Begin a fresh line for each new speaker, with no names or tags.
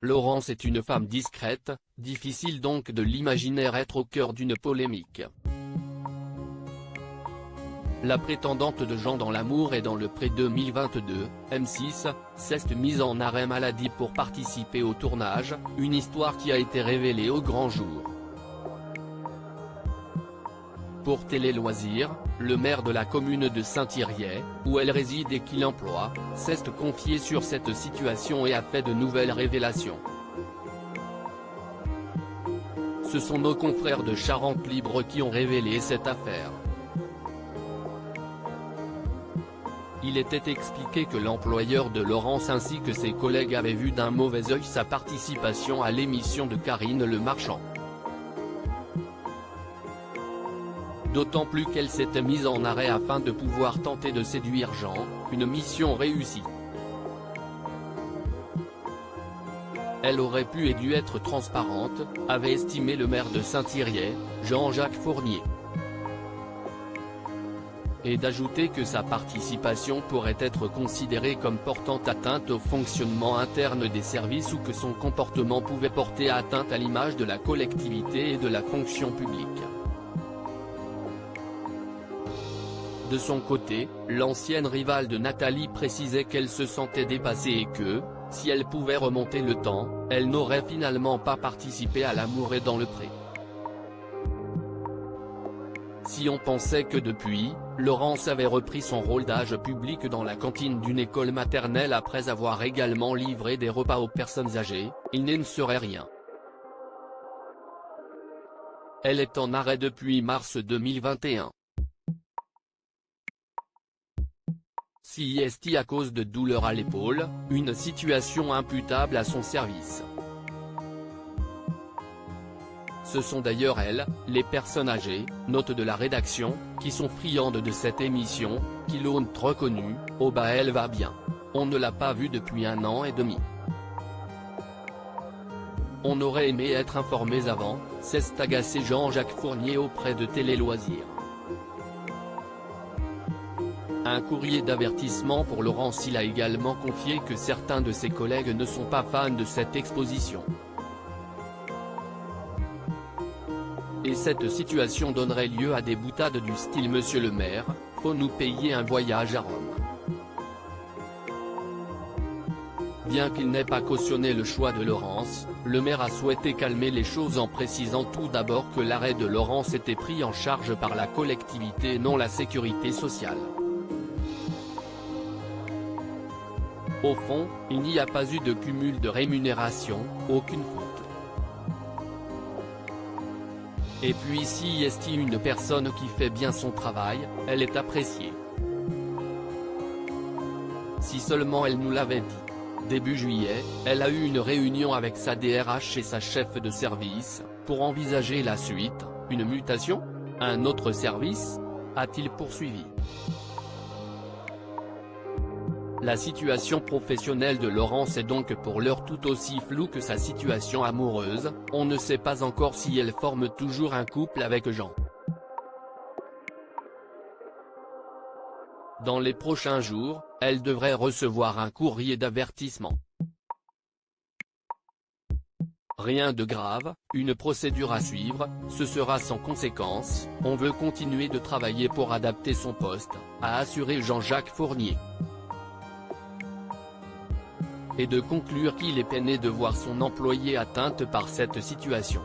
Laurence est une femme discrète, difficile donc de l'imaginer être au cœur d'une polémique. La prétendante de Jean dans l'amour et dans le pré 2022, M6, s'est mise en arrêt maladie pour participer au tournage, une histoire qui a été révélée au grand jour. Pour Télé Loisirs, le maire de la commune de Saint-Yrieix, où elle réside et qu'il emploie, s'est confié sur cette situation et a fait de nouvelles révélations. Ce sont nos confrères de Charente Libre qui ont révélé cette affaire. Il était expliqué que l'employeur de Laurence ainsi que ses collègues avaient vu d'un mauvais œil sa participation à l'émission de Karine Le Marchand. D'autant plus qu'elle s'était mise en arrêt afin de pouvoir tenter de séduire Jean, une mission réussie. Elle aurait pu et dû être transparente, avait estimé le maire de Saint-Yrieix, Jean-Jacques Fournier. Et d'ajouter que sa participation pourrait être considérée comme portant atteinte au fonctionnement interne des services ou que son comportement pouvait porter atteinte à l'image de la collectivité et de la fonction publique. De son côté, l'ancienne rivale de Nathalie précisait qu'elle se sentait dépassée et que, si elle pouvait remonter le temps, elle n'aurait finalement pas participé à l'amour et dans le pré. Si on pensait que depuis, Laurence avait repris son rôle d'âge public dans la cantine d'une école maternelle après avoir également livré des repas aux personnes âgées, il ne serait rien. Elle est en arrêt depuis mars 2021. CIST à cause de douleurs à l'épaule, une situation imputable à son service. Ce sont d'ailleurs elles, les personnes âgées, note de la rédaction, qui sont friandes de cette émission, qui l'ont reconnue, oh bah elle va bien. On ne l'a pas vue depuis 1 an et demi. On aurait aimé être informés avant, s'est agacé Jean-Jacques Fournier auprès de Télé Loisirs. Un courrier d'avertissement pour Laurence. Il a également confié que certains de ses collègues ne sont pas fans de cette exposition. Et cette situation donnerait lieu à des boutades du style « Monsieur le maire, faut nous payer un voyage à Rome ». Bien qu'il n'ait pas cautionné le choix de Laurence, le maire a souhaité calmer les choses en précisant tout d'abord que l'arrêt de Laurence était pris en charge par la collectivité et non la sécurité sociale. Au fond, il n'y a pas eu de cumul de rémunération, aucune faute. Et puis si est une personne qui fait bien son travail, elle est appréciée. Si seulement elle nous l'avait dit. Début juillet, elle a eu une réunion avec sa DRH et sa chef de service, pour envisager la suite, une mutation ? Un autre service ? A-t-il poursuivi. La situation professionnelle de Laurence est donc pour l'heure tout aussi floue que sa situation amoureuse, on ne sait pas encore si elle forme toujours un couple avec Jean. Dans les prochains jours, elle devrait recevoir un courrier d'avertissement. Rien de grave, une procédure à suivre, ce sera sans conséquence, on veut continuer de travailler pour adapter son poste, a assuré Jean-Jacques Fournier. Et de conclure qu'il est peiné de voir son employée atteinte par cette situation.